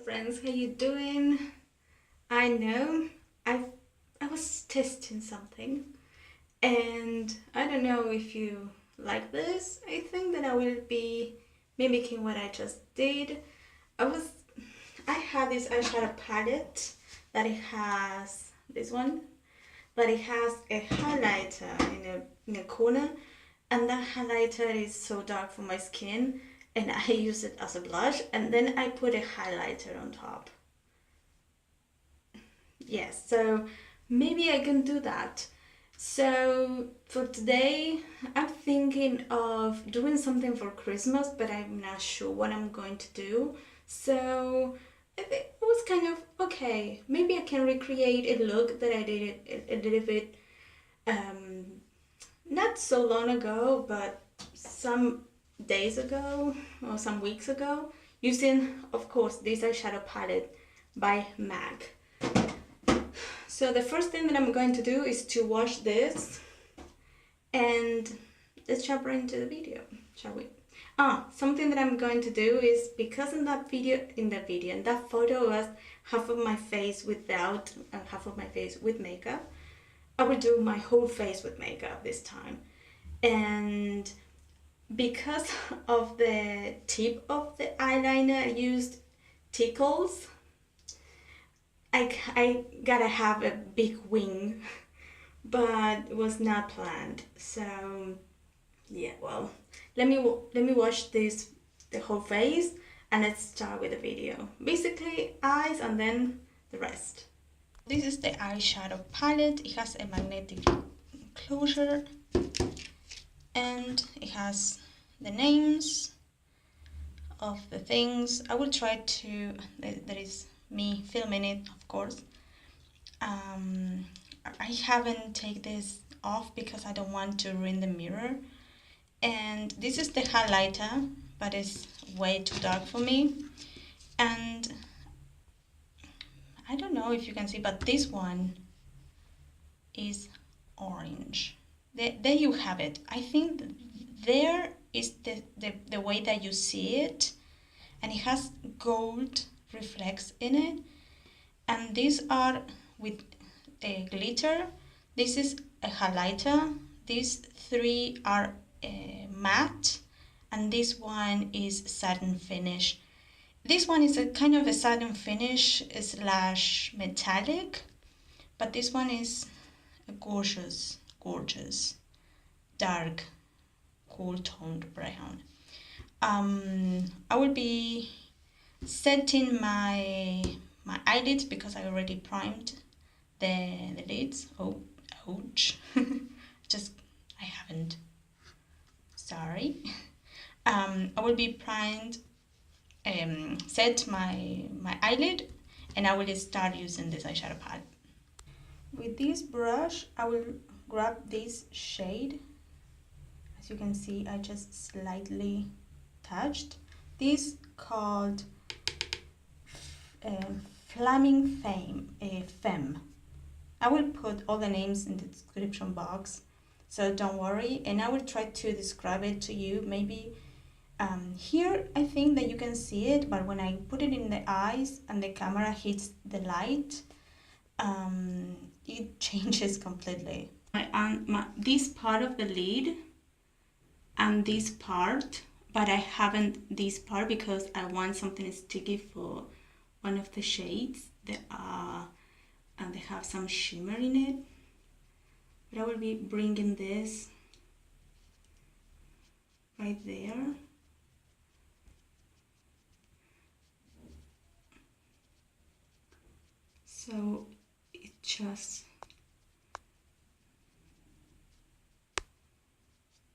friends, how you doing? I know I was testing something and I don't know if you like this. I think that I will be mimicking what I just did. I have this eyeshadow palette that it has this one, but it has a highlighter in a corner, and that highlighter is so dark for my skin, and I use it as a blush, and then I put a highlighter on top. Yes, so maybe I can do that. So for today, I'm thinking of doing something for Christmas, but I'm not sure what I'm going to do. So it was kind of okay. Maybe I can recreate a look that I did a little bit not so long ago, but some days ago or some weeks ago, using, of course, this eyeshadow palette by MAC. So the first thing that I'm going to do is to wash this, and let's jump right into the video, shall we? Something that I'm going to do is, because in that photo was half of my face without and half of my face with makeup, I will do my whole face with makeup this time. And because of the tip of the eyeliner I used tickles, I gotta have a big wing, but it was not planned. So yeah, well, let me wash the whole face, and let's start with the video. Basically eyes and then the rest. This is the eyeshadow palette. It has a magnetic closure and it has the names of the things. I will try to, there is me filming it, of course. I haven't taken this off because I don't want to ruin the mirror. And this is the highlighter, but it's way too dark for me. And I don't know if you can see, but this one is orange. There you have it. I think there is the way that you see it, and it has gold reflects in it, and these are with a glitter. This is a highlighter. These three are matte, and this one is satin finish. This one is a kind of a satin finish / metallic, but this one is a gorgeous dark cool toned brown. I will be setting my eyelids because I already primed the lids. Ouch. I haven't. Sorry. I will be primed, set my eyelid, and I will start using this eyeshadow palette. With this brush, I will grab this shade. As you can see, I just slightly touched. This called Flaming Femme. I will put all the names in the description box, so don't worry, and I will try to describe it to you. Maybe here I think that you can see it, but when I put it in the eyes and the camera hits the light, it changes completely. This part of the lid and this part, but I haven't this part because I want something sticky for one of the shades that are, and they have some shimmer in it. But I will be bringing this right there. So it just,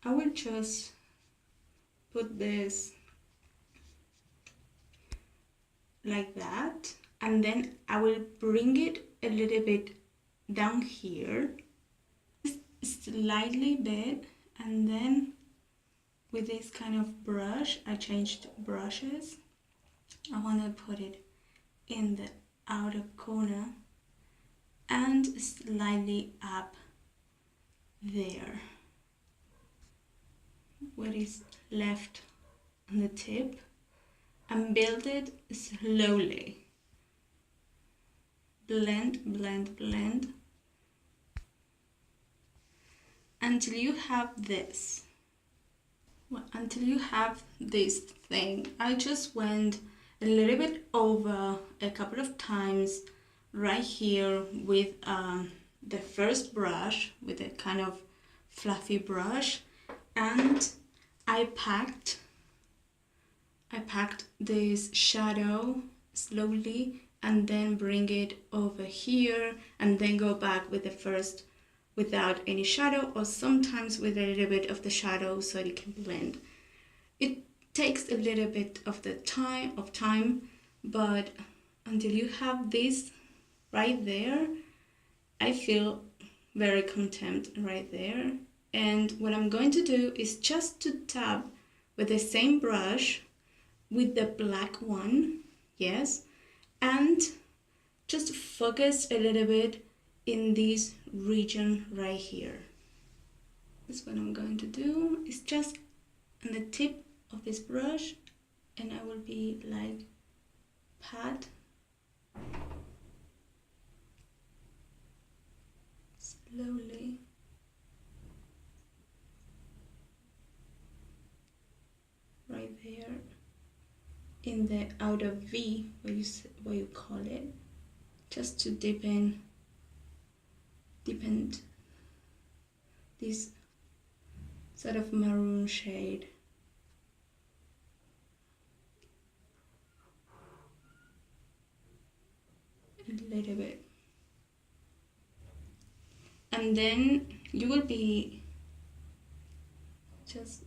I will just put this like that, and then I will bring it a little bit down here, slightly bit, and then with this kind of brush, I changed brushes. I want to put it in the outer corner and slightly up there, what is left on the tip, and build it slowly. blend, blend, blend until you have this. Well, until you have this thing. I just went a little bit over a couple of times right here with the first brush, with a kind of fluffy brush, and I packed this shadow slowly and then bring it over here and then go back with the first without any shadow, or sometimes with a little bit of the shadow so it can blend. It takes a little bit of the time, but until you have this right there, I feel very content right there. And what I'm going to do is just to tap with the same brush with the black one, yes, and just focus a little bit in this region right here. That's what I'm going to do. It's just on the tip of this brush, and I will be like pat slowly right there in the outer V, what you call it, just to deepen this sort of maroon shade. A little bit. And then you will be just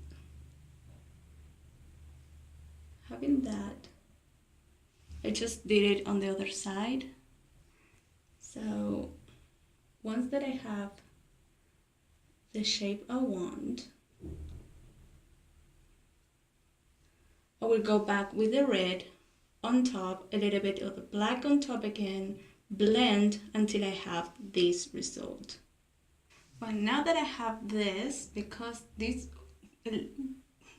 having that. I just did it on the other side. So once that I have the shape I want, I will go back with the red on top, a little bit of the black on top again, blend until I have this result. But now that I have this, because this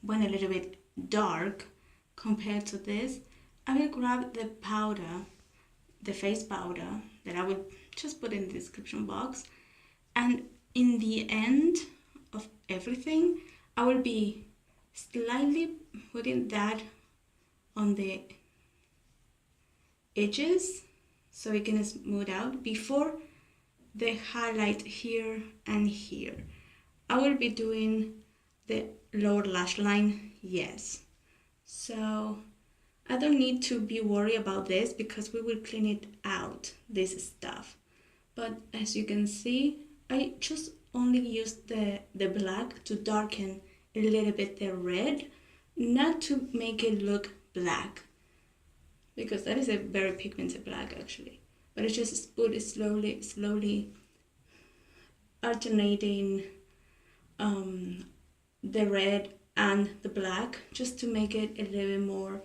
went a little bit dark compared to this, I will grab the powder, the face powder that I will just put in the description box, and in the end of everything I will be slightly putting that on the edges so it can smooth out before the highlight here and here. I will be doing the lower lash line, yes, so I don't need to be worried about this because we will clean it out, this stuff. But as you can see, I just only used the black to darken a little bit the red, not to make it look black, because that is a very pigmented black actually. But I just put it slowly alternating the red and the black, just to make it a little bit more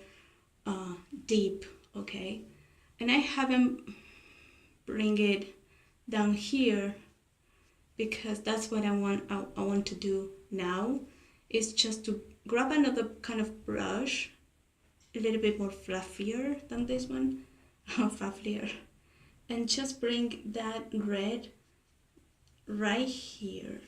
deep, okay? And I haven't bring it down here because that's what I want to do now, is just to grab another kind of brush, a little bit more fluffier than this one, fluffier, and just bring that red right here.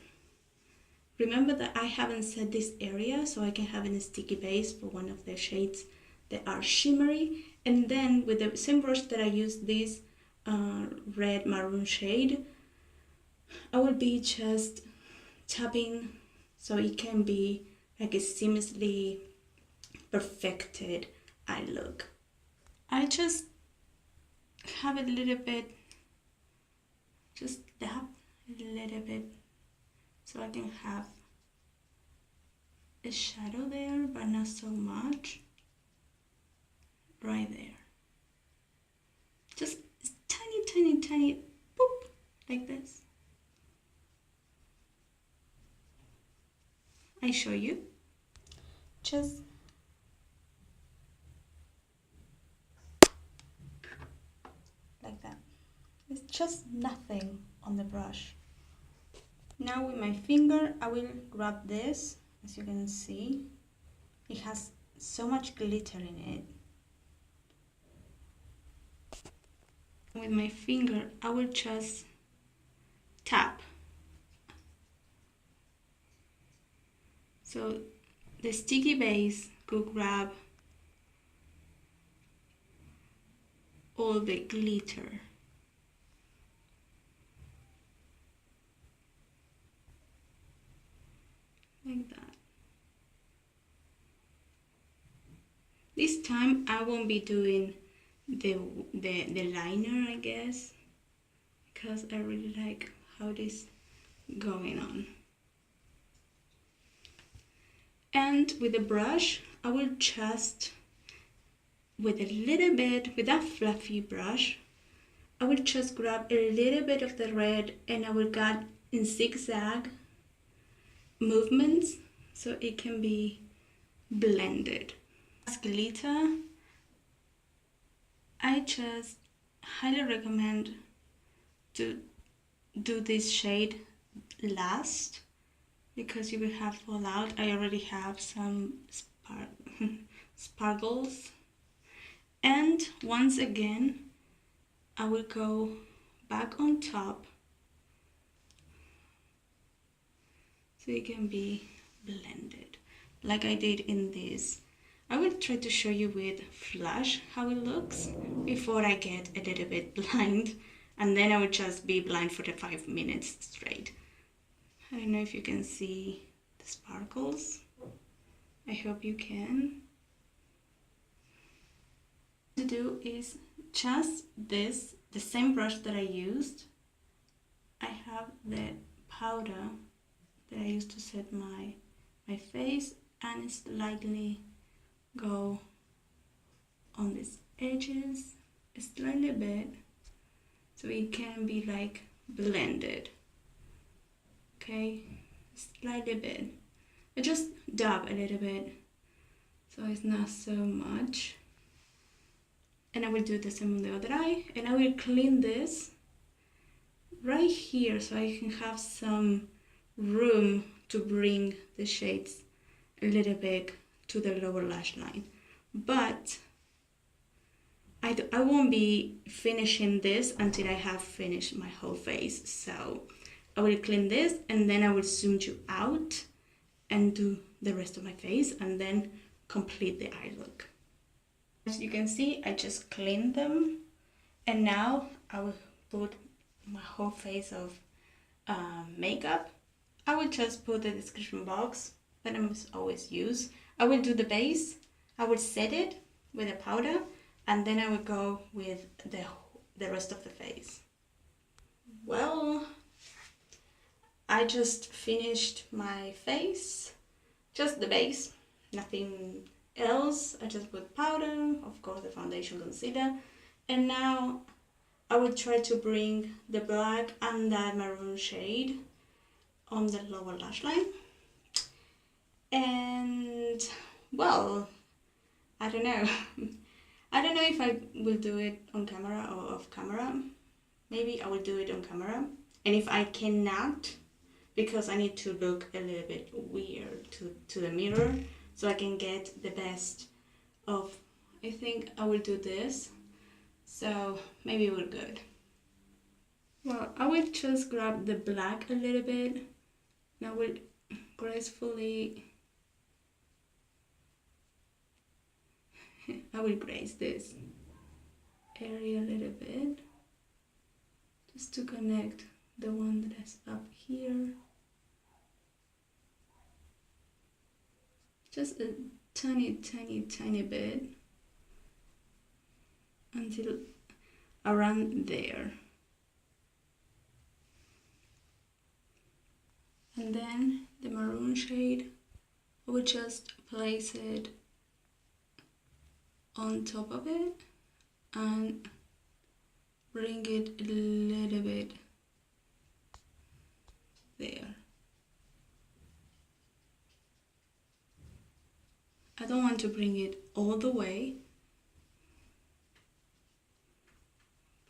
Remember that I haven't set this area so I can have a sticky base for one of the shades that are shimmery, and then with the same brush that I used, this red maroon shade, I will be just tapping so it can be like a seamlessly perfected eye look. I just have a little bit, just dab a little bit so I can have a shadow there, but not so much. Right there. Just tiny, boop, like this. I show you. Just like that. It's just nothing on the brush. Now with my finger, I will grab this. As you can see, it has so much glitter in it. With my finger, I will just tap. So the sticky base could grab all the glitter. Like that. This time I won't be doing the liner, I guess, because I really like how this going on. And with the brush, I will just, with a little bit, with that fluffy brush, I will just grab a little bit of the red and I will cut in zigzag movements so it can be blended. As glitter, I just highly recommend to do this shade last because you will have fallout. I already have some sparkles, and once again I will go back on top so it can be blended like I did in this. I will try to show you with flash how it looks before I get a little bit blind, and then I will just be blind for the 5 minutes straight. I don't know if you can see the sparkles. I hope you can. What to do is just this, the same brush that I used. I have the powder that I used to set my face, and slightly go on these edges a slightly bit so it can be like blended. Okay, slightly bit. I just dab a little bit so it's not so much. And I will do the same on the other eye, and I will clean this right here so I can have some room to bring the shades a little bit to the lower lash line. But I won't be finishing this until I have finished my whole face. So I will clean this and then I will zoom you out and do the rest of my face and then complete the eye look. As you can see, I just cleaned them, and now I will put my whole face of makeup. I will just put the description box that I must always use. I will do the base, I will set it with a powder, and then I will go with the rest of the face. Well, I just finished my face, just the base, nothing else. I just put powder, of course the foundation, concealer, and now I will try to bring the black and that maroon shade on the lower lash line. And well, I don't know. I don't know if I will do it on camera or off camera. Maybe I will do it on camera. And if I cannot, because I need to look a little bit weird to the mirror so I can get the best of, I think I will do this. So maybe we're good. Well, I will just grab the black a little bit. And I will gracefully, I will grace this area a little bit just to connect the one that is up here. Just a tiny bit until around there. And then the maroon shade, I will just place it on top of it and bring it a little bit there. I don't want to bring it all the way,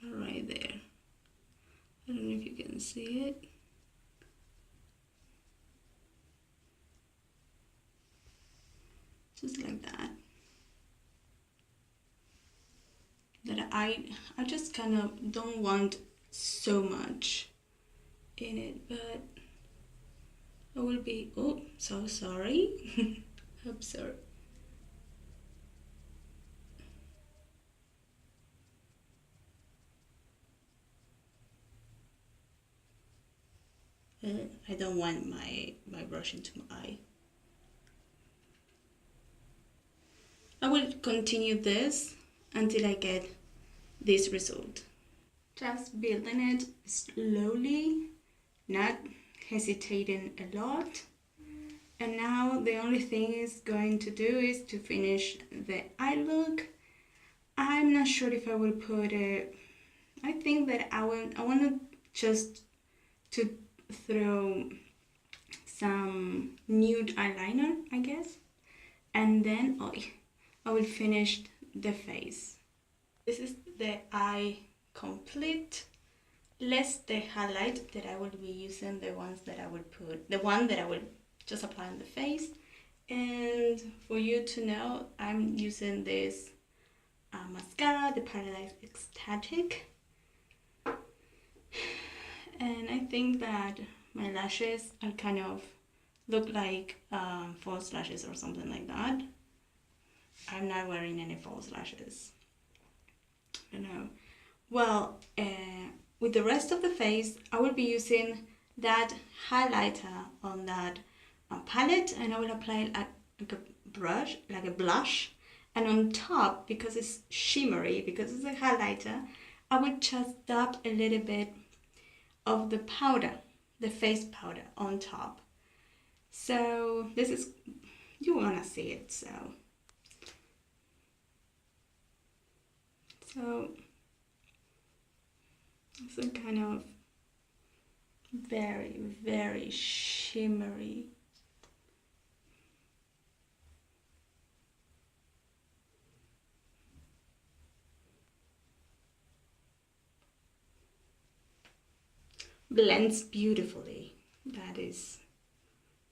but right there. I don't know if you can see it. Just like that. I just kind of don't want so much in it, but I will be, oh, so sorry. I'm sorry. I don't want my brush into my eye. I will continue this until I get this result. Just building it slowly, not hesitating a lot. And now the only thing is going to do is to finish the eye look. I'm not sure if I will put it. I think that I want to just to throw some nude eyeliner, I guess, and then I will finish the face. This is the eye complete, less the highlight that I will be using, the one that I will just apply on the face. And for you to know, I'm using this mascara, the Paradise Ecstatic. And I think that my lashes are kind of look like false lashes or something like that. I'm not wearing any false lashes. I don't know. Well, with the rest of the face, I will be using that highlighter on that palette, and I will apply it like a blush. And on top, because it's shimmery, because it's a highlighter, I will just dab a little bit of the powder, the face powder on top. So this is, you wanna see it, so it's a kind of very, very shimmery. Blends beautifully. That is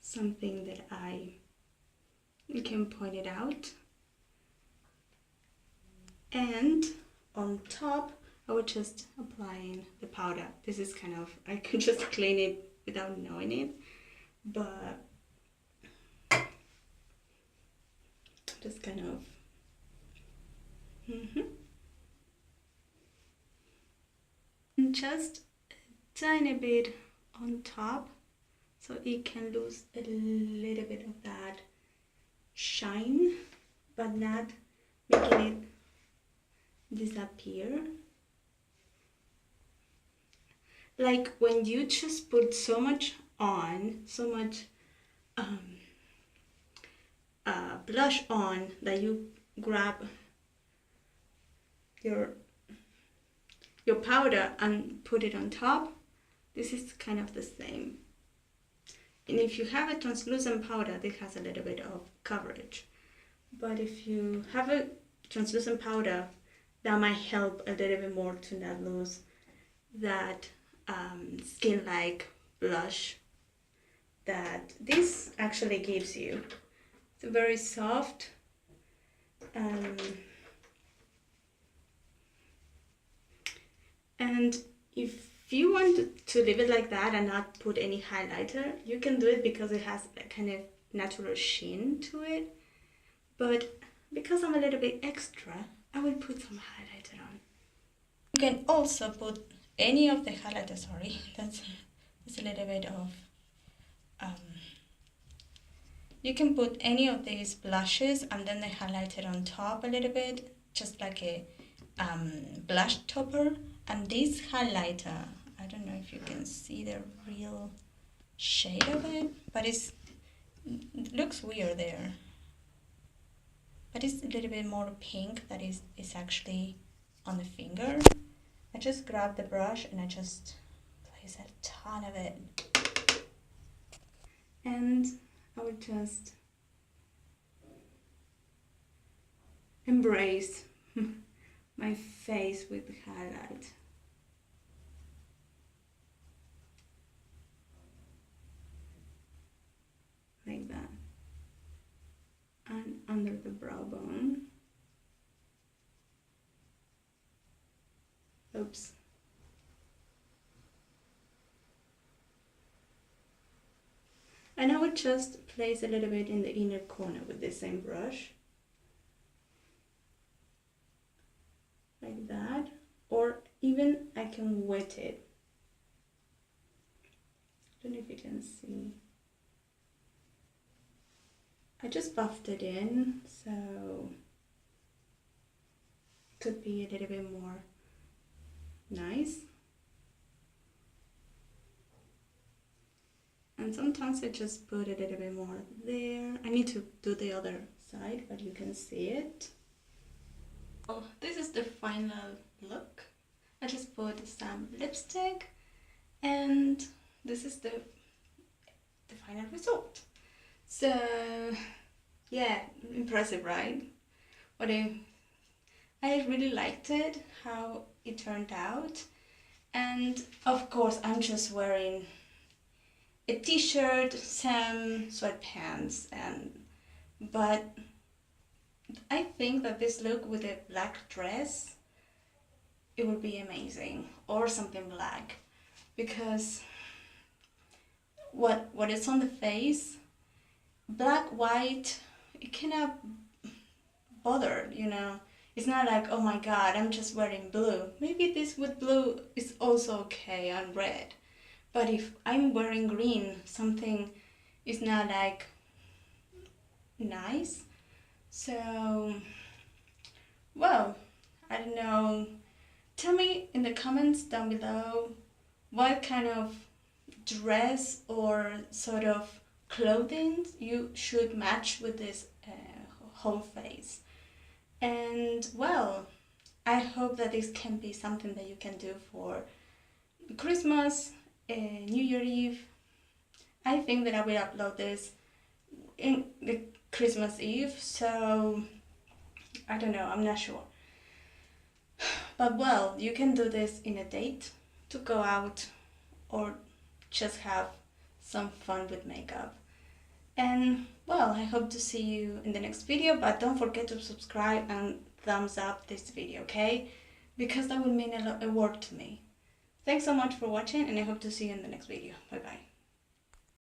something that I can point it out. And on top, I will just applying the powder. This is kind of, I can just clean it without knowing it, but just kind of, and just a tiny bit on top, so it can lose a little bit of that shine, but not making it disappear. Like when you just put so much on, so much blush on, that you grab your powder and put it on top. This is kind of the same. And if you have a translucent powder, this has a little bit of coverage. But if you have a translucent powder, that might help a little bit more to not lose that skin-like blush that this actually gives you. It's very soft. And if you want to leave it like that and not put any highlighter, you can do it because it has a kind of natural sheen to it. But because I'm a little bit extra, I will put some highlighter on. You can also put any of the highlighter, sorry, that's a little bit of, you can put any of these blushes and then the highlighter on top a little bit, just like a blush topper. And this highlighter, I don't know if you can see the real shade of it, but it looks weird there. But it's a little bit more pink that is actually on the finger. I just grab the brush and I just place a ton of it. And I would just embrace my face with highlight. Like that. And under the brow bone. Oops. And I would just place a little bit in the inner corner with the same brush. Like that. Or even I can wet it. I don't know if you can see. I just buffed it in, so it could be a little bit more nice. And sometimes I just put a little bit more there. I need to do the other side, but you can see it. Oh, this is the final look. I just put some lipstick, and this is the final result. So yeah, impressive, right? What I really liked it, how it turned out. And of course I'm just wearing a t-shirt, some sweatpants, but I think that this look with a black dress, it would be amazing, or something black, because what is on the face, black, white, it cannot bother, you know. It's not like, oh my god, I'm just wearing blue. Maybe this with blue is also okay, and red. But if I'm wearing green, something is not like nice. So, well, I don't know. Tell me in the comments down below what kind of dress or sort of clothing you should match with this whole face. And well, I hope that this can be something that you can do for Christmas, New Year Eve. I think that I will upload this in the Christmas Eve, so I don't know, I'm not sure. But well, you can do this in a date, to go out, or just have some fun with makeup. And well, I hope to see you in the next video, but don't forget to subscribe and thumbs up this video, okay? Because that would mean a world to me. Thanks so much for watching, and I hope to see you in the next video. Bye bye.